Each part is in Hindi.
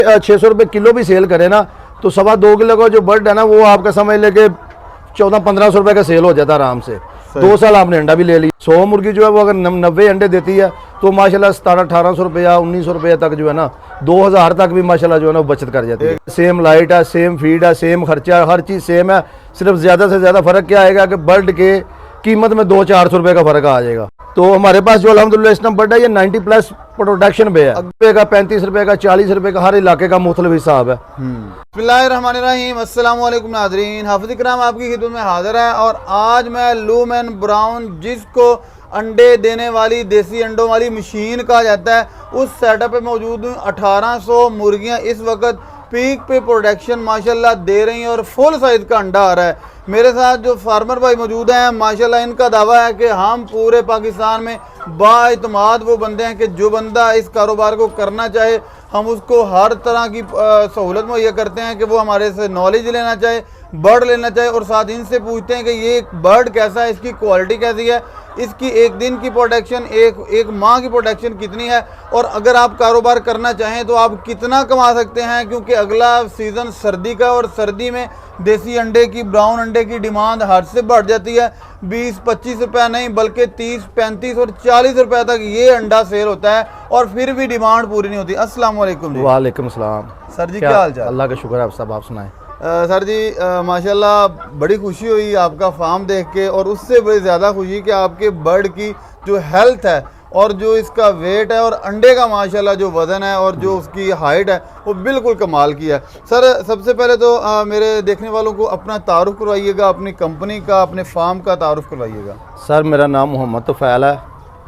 600 रुपये किलो भी सेल करें ना तो 2.25 किलो का जो बर्ड है ना वो आपका समझ लेके 1400-1500 रुपये का सेल हो जाता है आराम से। 2 साल आपने अंडा भी ले लिया। 100 मुर्गी जो है वो अगर 90 अंडे देती है तो माशाल्लाह 1700-1800 रुपया 1900 रुपये तक जो है ना 2000 तक भी माशाल्लाह जो है ना बचत कर जाती है। सेम लाइट है, सेम फीड है, सेम खर्चा, हर चीज़ सेम है। सिर्फ ज़्यादा से ज़्यादा फ़र्क क्या आएगा कि बर्ड के कीमत में 200-400 रुपये का फ़र्क आ जाएगा। तो हमारे पास जो अल्हम्दुलिल्लाह इस बर्ड है ये 90+ प्रोडक्शन पे है। रुपये का, 35 रुपये का, 40 रुपये का, हर इलाके का मुख्तलिफ हिसाब है। बिस्मिल्लाहिर्रहमानिर्रहीम, अस्सलाम वालेकुम नाज़रीन, हाफ़िज़ इकराम आपकी खिदमत में हाज़िर है। और आज मैं लूमेन ब्राउन, जिसको अंडे देने वाली देसी अंडों वाली मशीन कहा जाता है, उस सेटअप पे मौजूद हूँ। 1800 मुर्गियाँ इस वक्त पीक पे प्रोडक्शन माशाल्लाह दे रही हैं और फुल साइज़ का अंडा आ रहा है। मेरे साथ जो फार्मर भाई मौजूद हैं, माशाल्लाह इनका दावा है कि हम पूरे पाकिस्तान में बाइतमाद वो बंदे हैं कि जो बंदा इस कारोबार को करना चाहे हम उसको हर तरह की सहूलत मुहैया करते हैं कि वो हमारे से नॉलेज लेना चाहे, बर्ड लेना चाहे, और साथ इनसे पूछते हैं कि ये बर्ड कैसा है, इसकी क्वालिटी कैसी है, इसकी एक दिन की प्रोडक्शन, एक माह की प्रोडक्शन कितनी है, और अगर आप कारोबार करना चाहें तो आप कितना कमा सकते हैं, क्योंकि अगला सीज़न सर्दी का, और सर्दी में देसी अंडे की, ब्राउन अंडे की डिमांड हद से बढ़ जाती है। 20-25 रुपये नहीं बल्कि 30, 35 और 40 रुपये तक ये अंडा सेल होता है और फिर भी डिमांड पूरी नहीं होती। अस्सलाम वालेकुम जी। वालेकुम सलाम सर जी, क्या हाल चाल? अल्लाह का शुक्र है, आप सुनाएं। सर जी माशाल्लाह बड़ी खुशी हुई आपका फार्म देख के, और उससे बड़ी ज़्यादा खुशी कि आपके बर्ड की जो हेल्थ है और जो इसका वेट है और अंडे का माशाल्लाह जो वज़न है और जो उसकी हाइट है वो बिल्कुल कमाल की है। सर सबसे पहले तो मेरे देखने वालों को अपना तारुफ करवाइएगा, अपनी कंपनी का, अपने फार्म का तारुफ करवाइएगा। सर मेरा नाम मोहम्मद तोफ़ैल है,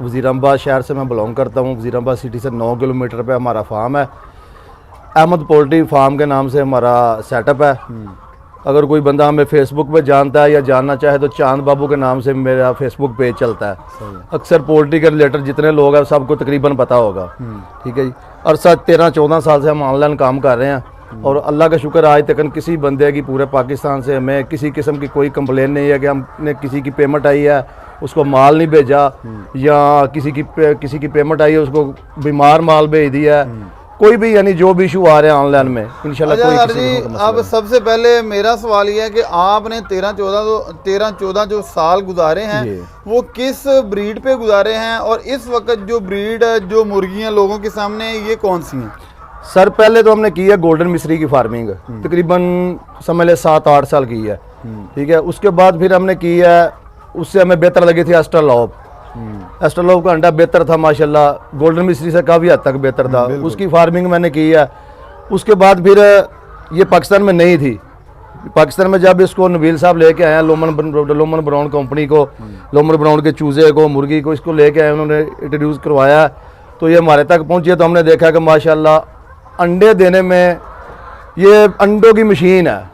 वज़ीराबाद शहर से मैं बिलोंग करता हूँ। वज़ीराबाद सिटी से 9 किलोमीटर पे हमारा फार्म है। अहमद पोल्ट्री फार्म के नाम से हमारा सेटअप है। अगर कोई बंदा हमें फेसबुक पे जानता है या जानना चाहे तो चांद बाबू के नाम से मेरा फेसबुक पेज चलता है। अक्सर पोल्ट्री के रिलेटेड जितने लोग हैं सबको तकरीबन पता होगा। ठीक है जी। और साथ 13-14 साल से हम ऑनलाइन काम कर रहे हैं और अल्लाह का शुक्र आज तक किसी बंदे की पूरे पाकिस्तान से हमें किसी किस्म की कोई कंप्लेन नहीं है कि हमने किसी की पेमेंट आई है उसको माल नहीं भेजा, या किसी की पेमेंट आई है उसको बीमार माल भेज दिया, कोई भी यानी जो भी इशू आ रहे हैं ऑनलाइन में इंशाल्लाह कोई किसी जी। अब सबसे पहले मेरा सवाल ये है कि आपने 13-14 जो साल गुजारे हैं वो किस ब्रीड पे गुजारे हैं, और इस वक्त जो ब्रीड जो मुर्गियां लोगों के सामने ये कौन सी हैं? सर पहले तो हमने की है गोल्डन मिस्री की फार्मिंग, तकरीबन समझ ले 7-8 साल की है। ठीक है। उसके बाद फिर हमने की है, उससे हमें बेहतर लगी थी एस्ट्रोलॉब। एस्ट्रोलॉब का अंडा बेहतर था माशाल्लाह, गोल्डन मिस्री से काफ़ी हद तक बेहतर था। उसकी फार्मिंग मैंने की है। उसके बाद फिर ये पाकिस्तान में नहीं थी। पाकिस्तान में जब इसको नबील साहब लेके आए हैं, लोमन ब्राउन कंपनी को, लोमन ब्राउन के चूज़े को, मुर्गी को, इसको लेके आए, उन्होंने इंट्रोड्यूस करवाया तो ये हमारे तक पहुँची तो हमने देखा कि माशाल्लाह अंडे देने में ये अंडों की मशीन है।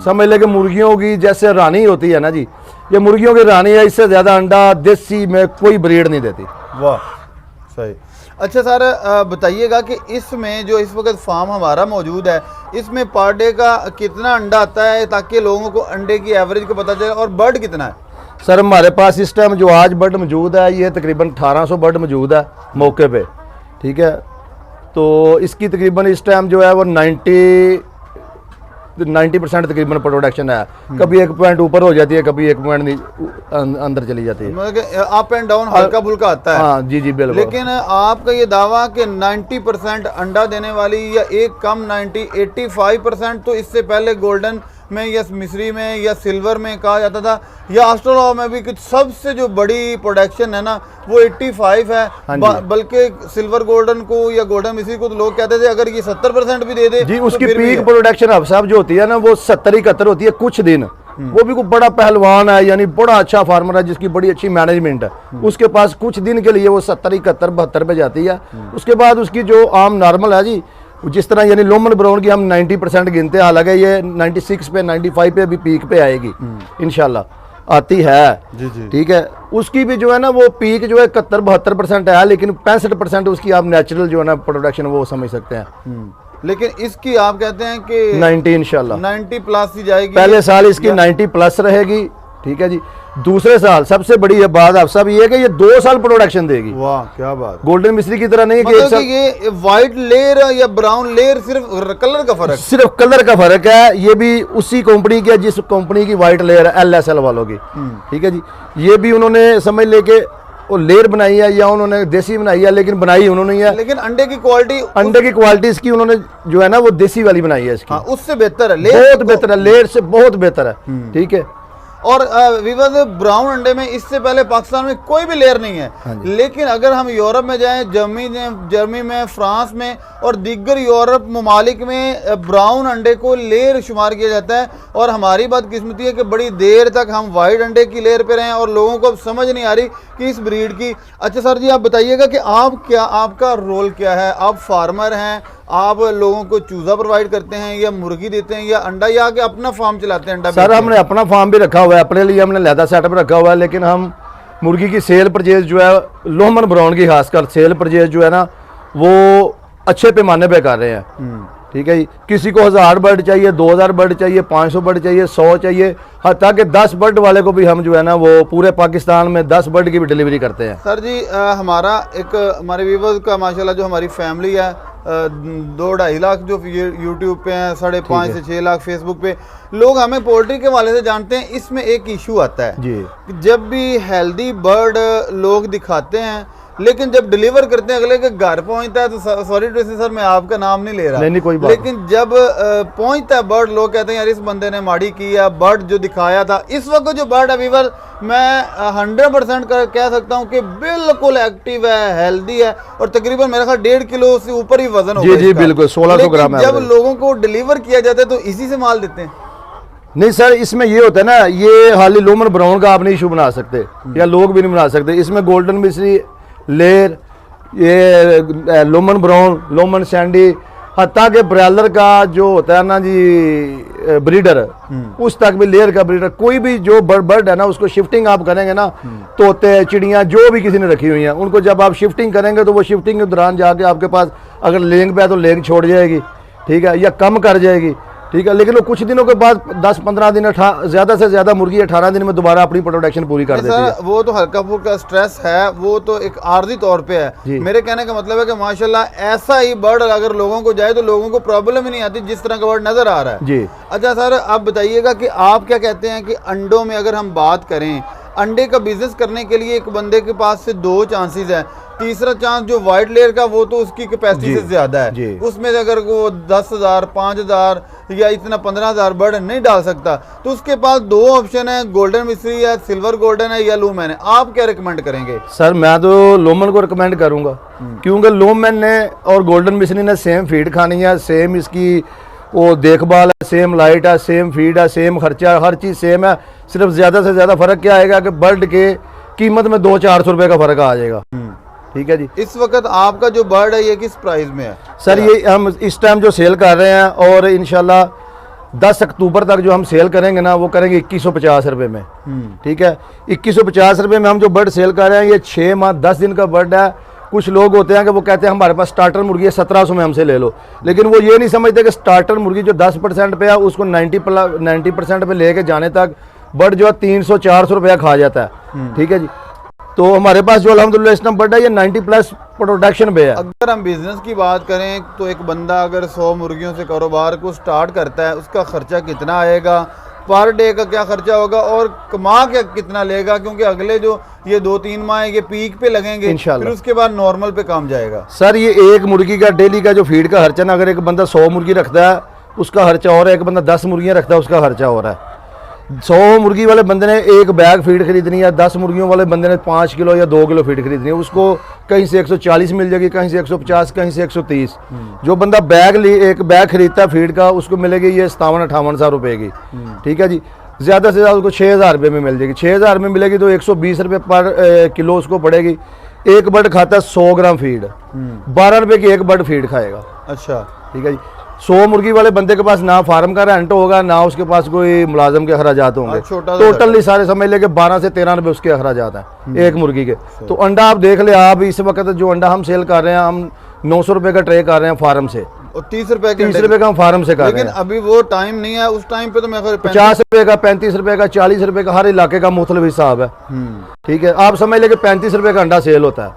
समझ ले कि मुर्गियों की जैसे रानी होती है ना जी, ये मुर्गियों की रानी है। इससे ज़्यादा अंडा देसी में कोई ब्रीड नहीं देती। वाह, सही। अच्छा सर बताइएगा कि इसमें जो इस वक्त फार्म हमारा मौजूद है, इसमें पर डे का कितना अंडा आता है, ताकि लोगों को अंडे की एवरेज को पता चले, और बर्ड कितना है? सर हमारे पास इस टाइम जो आज बर्ड मौजूद है ये तकरीबन 1800 बर्ड मौजूद है मौके पे। ठीक है। तो इसकी तकरीबन इस टाइम जो है वो 90% तकरीबन प्रोडक्शन है। कभी 1 पॉइंट ऊपर हो जाती है, कभी 1 पॉइंट अंदर चली जाती है, मतलब अप एंड डाउन हल्का फुल्का आता है। हाँ जी जी बिल्कुल। लेकिन आपका ये दावा कि 90% अंडा देने वाली, या एक कम 85% तो इससे पहले गोल्डन में या मिस्री में या सिल्वर में कहा जाता था, या एस्ट्रोलॉब में भी कुछ सबसे जो बड़ी प्रोडक्शन है ना वो 85 है। बल्कि सिल्वर गोल्डन को या गोल्डन मिस्री को तो लोग कहते थे अगर ये 70% भी दे दे जी, तो उसकी पीक प्रोडक्शन अब साहब जो होती है ना वो 70-71 होती है कुछ दिन। वो भी कोई बड़ा पहलवान है, यानी बड़ा अच्छा फार्मर है जिसकी बड़ी अच्छी मैनेजमेंट है, उसके पास कुछ दिन के लिए वो 70-71-72 पे जाती है। उसके बाद उसकी जो आम नॉर्मल है जी, जिस तरह यानी लोमन ब्राउन की हम 90% गिनते हैं, हालांकि ये 96 पे 95 पे अभी पीक पे आएगी इंशाल्लाह, आती है जी जी। ठीक है। उसकी भी जो है ना वो पीक जो है 71-72% है, लेकिन 65% उसकी आप नेचुरल जो है ना प्रोडक्शन वो समझ सकते हैं। लेकिन इसकी आप कहते हैं कि 90 इंशाल्लाह 90+ ही जाएगी। पहले साल इसकी 90+ रहेगी ठीक है जी। दूसरे साल सबसे बड़ी ये बात आप सब ये है कि ये 2 साल प्रोडक्शन देगी। वाह क्या बात। गोल्डन मिश्री की तरह नहीं है कि मतलब एक साल, कि ये व्हाइट लेयर या ब्राउन लेयर सिर्फ कलर का फर्क। सिर्फ कलर का फर्क है। ये भी उसी कंपनी की है जिस कंपनी की व्हाइट लेयर है, LSL वालों की, ठीक है जी। ये भी उन्होंने समझ लेके वो लेयर बनाई है या उन्होंने देसी बनाई है, लेकिन बनाई उन्होंने ही है। लेकिन अंडे की क्वालिटी, अंडे की क्वालिटी इसकी उन्होंने जो है ना वो देसी वाली बनाई है इसकी। हाँ, उससे बेहतर है, बहुत बेहतर है, लेयर से बहुत बेहतर है, ठीक है। और विवाद ब्राउन अंडे में इससे पहले पाकिस्तान में कोई भी लेयर नहीं है। लेकिन अगर हम यूरोप में जाएं, जर्मनी में, फ्रांस में और दीगर यूरोप ममालिक में ब्राउन अंडे को लेयर शुमार किया जाता है। और हमारी बदकिस्मती है कि बड़ी देर तक हम वाइट अंडे की लेयर पे रहे और लोगों को अब समझ नहीं आ रही कि इस ब्रीड की। अच्छा सर जी, आप बताइएगा कि आपका रोल क्या है? आप फार्मर हैं, आप लोगों को चूजा प्रोवाइड करते हैं या मुर्गी देते हैं या अंडा, या कि अपना फार्म चलाते हैं? अंडा सर हमने अपना फार्म भी रखा हुआ है, अपने लिए हमने लहदा सेटअप रखा हुआ है, लेकिन हम मुर्गी की सेल परचेज जो है लोमन ब्राउन की खासकर सेल परचेज जो है ना वो अच्छे पैमाने पे कर रहे हैं, ठीक है जी। किसी को 1000 बर्ड चाहिए, 2000 बर्ड चाहिए, 500 बर्ड चाहिए, 100 चाहिए, हत्ता कि 10 बर्ड वाले को भी हम जो है ना वो पूरे पाकिस्तान में 10 बर्ड की भी डिलीवरी करते हैं। सर जी हमारे व्यूवर्स का माशाल्लाह जो हमारी फैमिली है 2-2.5 लाख जो यूट्यूब पे हैं, 5.5 से 6 लाख फेसबुक पे लोग हमें पोल्ट्री के वाले से जानते हैं। इसमें एक इशू आता है जी, जब भी हेल्दी बर्ड लोग दिखाते हैं लेकिन जब डिलीवर करते हैं अगले के घर पहुंचता है तो सॉरी टू से सर मैं आपका नाम नहीं ले रहा, नहीं कोई बात, लेकिन जब पहुंचता है बर्ड लोग कहते हैं यार इस बंदे ने माड़ी की है। बर्ड जो दिखाया था इस वक्त जो बर्ड है वीवर मैं 100% कह सकता हूं कि बिल्कुल एक्टिव है, हेल्दी है और तकरीबन मेरा ख्याल 1.5 किलो से ऊपर ही वजन होगा। जी बिल्कुल 1600 ग्राम है। जब लोगों को डिलीवर किया जाता है तो इसी से माल देते हैं? नहीं सर, इसमें ये होता है ना, ये हाली लोमन ब्राउन का आप नहीं इशू बना सकते या लोग भी नहीं बना सकते। इसमें गोल्डन मिश्री, लेयर, ये लोमन ब्राउन, लोमन सैंडी, हत्ता के ब्रॉयलर का जो होता है ना जी ब्रीडर, उस तक भी लेयर का ब्रीडर, कोई भी जो बर्ड है ना उसको शिफ्टिंग आप करेंगे ना, तोते चिड़ियाँ जो भी किसी ने रखी हुई हैं उनको जब आप शिफ्टिंग करेंगे तो वो शिफ्टिंग के दौरान जाके आपके पास अगर लेंग पे है तो लेंग छोड़ जाएगी, ठीक है, या कम कर जाएगी, ठीक है। लेकिन वो कुछ दिनों के बाद 10-15 दिन ज़्यादा से ज़्यादा मुर्गी 18 दिन में दोबारा अपनी प्रोडक्शन पूरी कर देती है। वो तो हल्का फुल्का स्ट्रेस है, वो तो एक आर्जी तौर पे है। मेरे कहने का मतलब है कि माशाल्लाह ऐसा ही बर्ड अगर लोगों को जाए तो लोगों को प्रॉब्लम ही नहीं आती जिस तरह का बर्ड नजर आ रहा है जी। अच्छा सर, आप बताइएगा कि आप क्या कहते हैं कि अंडों में अगर हम बात करें, अंडे का बिजनेस करने के लिए एक बंदे के पास से 2 चांसेस है। तीसरा चांस जो व्हाइट लेयर का वो तो उसकी कैपेसिटी से ज्यादा है, उसमें से अगर वो 10,000, 5,000 या इतना 15,000 बर्ड नहीं डाल सकता तो उसके पास 2 ऑप्शन है, गोल्डन मिश्री है, सिल्वर गोल्डन है या लूमेन है। आप क्या रिकमेंड करेंगे? सर मैं तो लोमन को रिकमेंड करूंगा क्योंकि लोमन ने और गोल्डन मिश्री ने सेम फीड खानी है, सेम इसकी वो देखभाल है, सेम लाइट है, सेम फीड है, सेम खर्चा, हर चीज़ सेम है। सिर्फ ज़्यादा से ज़्यादा फ़र्क क्या आएगा कि बर्ड के कीमत में 200-400 रुपये का फ़र्क आ जाएगा, ठीक है जी। इस वक्त आपका जो बर्ड है ये किस प्राइस में है? सर ये हम इस टाइम जो सेल कर रहे हैं और इंशाल्लाह 10 अक्टूबर तक जो हम सेल करेंगे ना वो करेंगे 2150 रुपये में, ठीक है। 2150 रुपये में हम जो बर्ड सेल कर रहे हैं ये 6 माह 10 दिन का बर्ड है। कुछ लोग होते हैं कि वो कहते हैं हमारे पास स्टार्टर मुर्गी है 1700 में हमसे ले लो, लेकिन वो ये नहीं समझते कि स्टार्टर मुर्गी जो 10% पे है उसको 90% पे लेके जाने तक बर्ड जो है 300-400 रुपया खा जाता है, ठीक है जी। तो हमारे पास जो अल्हम्दुलिल्लाह इस टाइम बर्ड है ये 90+ प्रोडक्शन पे है। अगर हम बिजनेस की बात करें तो एक बंदा अगर 100 मुर्गियों से कारोबार को स्टार्ट करता है उसका खर्चा कितना आएगा, पर डे का क्या खर्चा होगा और कमा क्या कितना लेगा? क्योंकि अगले जो ये 2-3 माह ये पीक पे लगेंगे फिर उसके बाद नॉर्मल पे काम जाएगा। सर ये एक मुर्गी का डेली का जो फीड का खर्चा ना, अगर एक बंदा 100 मुर्गी रखता है उसका खर्चा और है, एक बंदा 10 मुर्गियाँ रखता है उसका खर्चा और है। 100 मुर्गी वाले बंदे ने एक बैग फीड खरीदनी है, 10 मुर्गियों वाले बंदे ने 5 किलो या 2 किलो फीड खरीदनी है, उसको कहीं से 140 मिल जाएगी, कहीं से 150, कहीं से 130। जो बंदा एक बैग खरीदता है फीड का उसको मिलेगी ये 57-58 रुपये की, ठीक है जी। ज़्यादा से ज़्यादा उसको 6,000 रुपये में मिल जाएगी, 6,000 में मिलेगी तो 120 रुपये पर किलो उसको पड़ेगी। एक बर्ड खाता है 100 ग्राम फीड, 12 रुपये की एक बर्ड फीड खाएगा। अच्छा, ठीक है जी। 100 मुर्गी वाले बंदे के पास ना फार्म का रेंट होगा ना उसके पास कोई मुलाजम के अखराजात होंगे, टोटली सारे समझ लेके 12 से 13 रुपये उसके अखराजात हैं एक मुर्गी के। तो अंडा आप देख ले, आप इस वक्त जो अंडा हम सेल कर रहे हैं हम 900 रुपये का ट्रे कर रहे हैं फार्म से, और 30 रुपए के 30 रुपये का हम फार्म से कर रहे लेकिन हैं। अभी वो टाइम नहीं है, उस टाइम पे तो मैं 50 रुपये का, 35 रुपये का, 40 रुपये का, हर इलाके का मुख्तलिफ हिसाब है। ठीक है, आप समझ लें कि 35 रुपये का अंडा सेल होता है,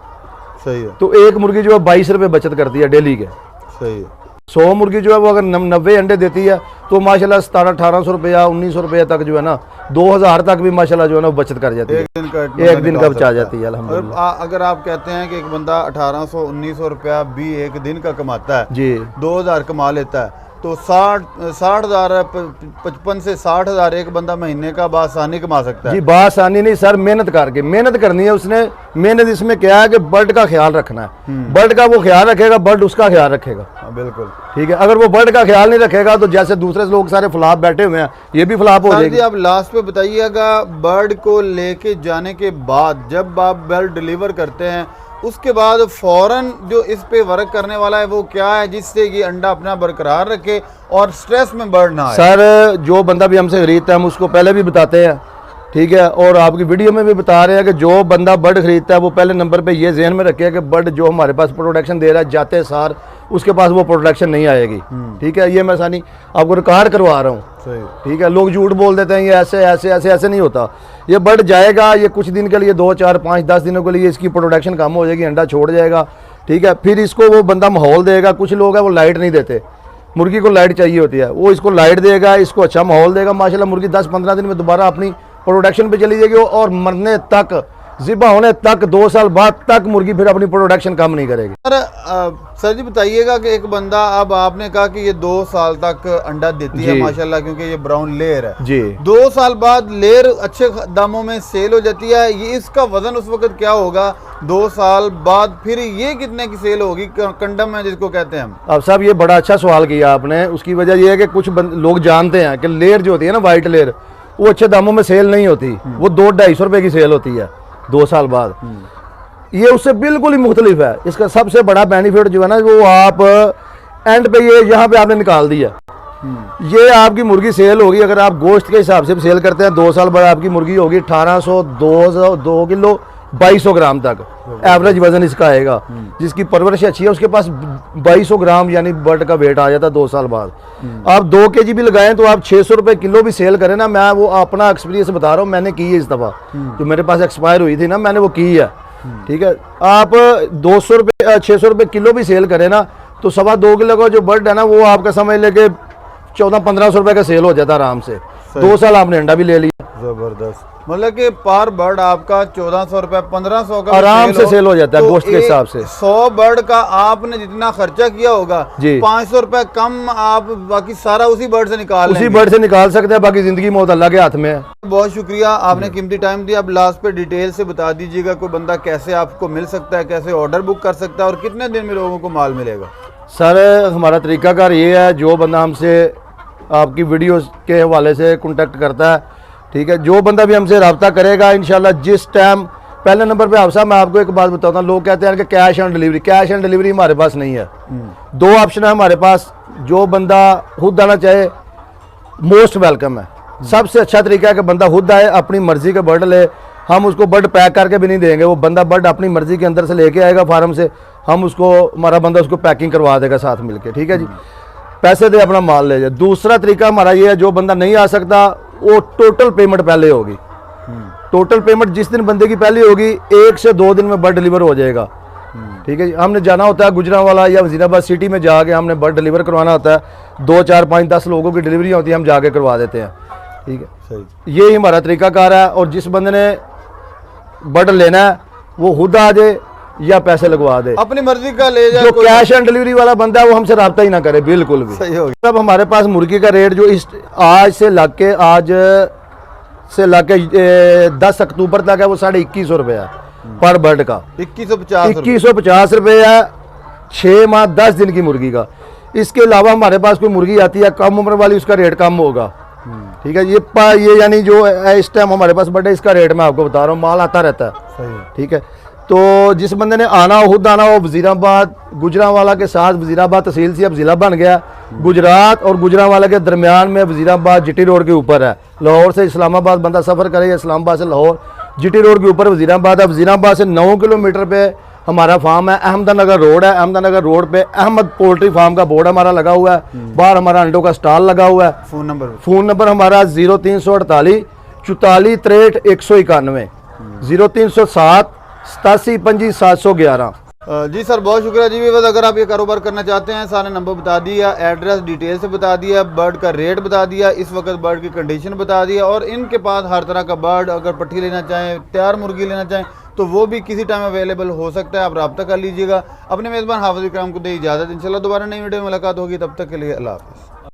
सही है, तो एक मुर्गी जो है 22 रुपये बचत करती है डेली के। सही है। 100 मुर्गी जो है वो अगर 90 अंडे देती है तो माशाल्लाह 1700-1800 रुपया, 1900 रुपया तक जो है ना, 2000 तक भी माशाल्लाह जो है ना वो बचत कर जाती है, एक दिन का एक दिन का बचा जाती है और अल्हम्दुलिल्लाह। अगर आप कहते हैं कि एक बंदा 1800-1900 रुपया भी एक दिन का कमाता है, जी 2000 कमा लेता है, तो 60,000 55 से 60,000 एक बंदा महीने का बासानी कमा सकता है। जी, बासानी नहीं सर, मेहनत करके, मेहनत करनी है उसने। मेहनत इसमें क्या है कि बर्ड का ख्याल रखना है, बर्ड का वो ख्याल रखेगा, बर्ड उसका ख्याल रखेगा। हाँ, बिल्कुल ठीक है, अगर वो बर्ड का ख्याल नहीं रखेगा तो जैसे दूसरे लोग सारे फ्लॉप बैठे हुए हैं, ये भी फ्लॉप हो सर जाएगी। जी, आप लास्ट पे बताइएगा, बर्ड को लेके जाने के बाद जब आप बर्ड डिलीवर करते हैं उसके बाद फौरन जो इस पे वर्क करने वाला है वो क्या है जिससे कि अंडा अपना बरकरार रखे और स्ट्रेस में बर्ड ना आए? सर जो बंदा भी हमसे खरीदता है हम उसको पहले भी बताते हैं, ठीक है, और आपकी वीडियो में भी बता रहे हैं कि जो बंदा बर्ड खरीदता है वो पहले नंबर पे ये ज़हन में रखे कि बर्ड जो हमारे पास प्रोडक्शन दे रहा है जाते सार उसके पास वो प्रोडक्शन नहीं आएगी। ठीक है, ये मैं सानी आपको रिकॉर्ड करवा रहा हूँ। सही। ठीक है, लोग झूठ बोल देते हैं ये ऐसे ऐसे ऐसे ऐसे नहीं होता। ये बर्ड जाएगा, ये कुछ दिन के लिए 2, 4, 5, 10 दिनों के लिए इसकी प्रोडक्शन कम हो जाएगी, अंडा छोड़ जाएगा। ठीक है, फिर इसको वो बंदा माहौल देगा। कुछ लोग हैं वो लाइट नहीं देते, मुर्गी को लाइट चाहिए होती है, वो इसको लाइट देगा, इसको अच्छा माहौल देगा, माशाल्लाह मुर्गी 10-15 दिन में दोबारा अपनी प्रोडक्शन पे चली जाएगी और मरने तक, ज़िबा होने तक, 2 साल बाद तक मुर्गी फिर अपनी प्रोडक्शन कम नहीं करेगी। सर जी बताइएगा कि एक बंदा, अब आपने कहा कि ये 2 साल तक अंडा देती है जी। माशाल्लाह, क्योंकि ये ब्राउन लेयर है जी 2 साल बाद लेयर अच्छे दामों में सेल हो जाती है, ये इसका वजन उस वक्त क्या होगा 2 साल बाद? फिर ये कितने की सेल होगी कंडम है जिसको कहते हैं हम? अब साहब ये बड़ा अच्छा सवाल किया आपने। उसकी वजह यह है कि कुछ लोग जानते हैं कि लेयर जो होती है ना, वाइट लेयर, वो अच्छे दामों में सेल नहीं होती, वो 200-250 रुपए की सेल होती है 2 साल बाद। ये उससे बिल्कुल ही मुख्तलिफ है। इसका सबसे बड़ा बेनिफिट जो है ना, वो आप एंड पे ये यहाँ पे आपने निकाल दिया, ये आपकी मुर्गी सेल होगी। अगर आप गोश्त के हिसाब से सेल करते हैं 2 साल बाद आपकी मुर्गी होगी 1800, 2 किलो 2200 ग्राम तक एवरेज वजन इसका आएगा। जिसकी परवरिश अच्छी है उसके पास 2200 ग्राम यानी बर्ड का वेट आ जाता है 2 साल बाद। आप 2 kg भी लगाएं तो आप 600 रुपए किलो भी सेल करें ना, मैं वो अपना एक्सपीरियंस बता रहा हूँ, मैंने की है इस दफ़ा, जो मेरे पास एक्सपायर हुई थी ना, मैंने वो की है। ठीक है, आप 200 रुपये 600 रुपये किलो भी सेल करें ना, तो 2.25 किलो का जो बर्ड है ना, वो आपका समझ लेके 1400-1500 रुपये का सेल हो जाता है आराम से। 2 साल आपने अंडा भी ले लिया। जबरदस्त, मतलब कि पर बर्ड आपका 1400 रुपए 1500 का आराम से सेल हो जाता है तो गोश्त के हिसाब से। 100 बर्ड का आपने जितना खर्चा किया होगा जी 500 रुपए कम, आप बाकी सारा उसी बर्ड से निकाल उसी लेंगे। बर्ड से निकाल सकते हैं, बाकी जिंदगी मौत अल्लाह के हाथ में है। बहुत शुक्रिया, आपने कीमती टाइम दिया। अब लास्ट पे डिटेल से बता दीजिएगा कोई बंदा कैसे आपको मिल सकता है, कैसे ऑर्डर बुक कर सकता है और कितने दिन में लोगों को माल मिलेगा? सर हमारा तरीकाकार ये है, जो बंदा हमसे आपकी वीडियो के हवाले से कॉन्टेक्ट करता है, ठीक है, जो बंदा भी हमसे रब्ता करेगा इंशाल्लाह जिस टाइम, पहले नंबर पे आपसा मैं आपको एक बात बताता हूँ, लोग कहते हैं कि cash on delivery, cash on delivery हमारे पास नहीं है। 2 ऑप्शन है हमारे पास, जो बंदा खुद आना चाहे मोस्ट वेलकम है। सबसे अच्छा तरीका है कि बंदा खुद आए, अपनी मर्जी का बर्ड ले, हम उसको बर्ड पैक करके भी नहीं देंगे, वो बंदा बर्ड अपनी मर्जी के अंदर से लेके आएगा फार्म से, हम उसको, हमारा बंदा उसको पैकिंग करवा देगा साथ मिलके। ठीक है जी, पैसे दे अपना माल ले जाए। दूसरा तरीका हमारा ये है, जो बंदा नहीं आ सकता वो टोटल पेमेंट पहले होगी। टोटल पेमेंट जिस दिन बंदे की पहले होगी 1 से 2 दिन में बर्ड डिलीवर हो जाएगा। ठीक है जी, हमने जाना होता है गुजरांवाला या वजीराबाद सिटी में जाके हमने बर्ड डिलीवर करवाना होता है, 2, 4, 5, 10 लोगों की डिलीवरी होती है, हम जाके करवा देते हैं। ठीक है, सही, यही हमारा तरीकाकार है। और जिस बंदे ने बर्ड लेना है वो खुद आ जाए या पैसे लगवा दे, अपनी मर्जी का ले जाए। जो कैश ऑन डिलीवरी वाला बंदा है वो हमसे रब्ता ही ना करे बिल्कुल भी। सही हो गया। अब हमारे पास मुर्गी का रेट जो इस आज से लग के 10 अक्टूबर तक है वो 2150 रुपये है पर बर्ड का। 2150 रुपये है 6 माह 10 दिन की मुर्गी का। इसके अलावा हमारे पास कोई मुर्गी आती है कम उम्र वाली, उसका रेट कम होगा। ठीक है, ये यानी जो है इस टाइम हमारे पास बर्ड है, इसका रेट मैं आपको बता रहा हूँ, माल आता रहता है। सही। ठीक है, तो जिस बंदे ने आना हो खुद आना हो, वजीराबाद गुजरांवाला के साथ, वजीराबाद तहसील से अब ज़िला बन गया, गुजरात और गुजरांवाला के दरमियान में वजीराबाद जीटी रोड के ऊपर है। लाहौर से इस्लामाबाद बंदा सफ़र करे या इस्लामाबाद से लाहौर, जीटी रोड के ऊपर वजीराबाद है। वजीराबाद से 9 किलोमीटर पे हमारा फार्म है अहमदनगर रोड है, अहमदनगर रोड पे अहमद पोल्ट्री फार्म का बोर्ड हमारा लगा हुआ है, बाहर हमारा अंडों का स्टॉल लगा हुआ है। फ़ोन नंबर हमारा 0348 44 63 191, 0307 87 25 711। जी सर, बहुत शुक्रिया जी। बस अगर आप ये कारोबार करना चाहते हैं, सारे नंबर बता दिया, एड्रेस डिटेल से बता दिया, बर्ड का रेट बता दिया, इस वक्त बर्ड की कंडीशन बता दिया, और इनके पास हर तरह का बर्ड, अगर पट्टी लेना चाहें, तैयार मुर्गी लेना चाहें तो वो भी किसी टाइम अवेलेबल हो सकता है। आप रब्ता कर लीजिएगा। अपने मेज़बान हाफिज़ इकराम को दे इजाज़त। इंशाल्लाह दोबारा नई वीडियो में मुलाकात होगी, तब तक के लिए अल्लाह हाफ़िज़।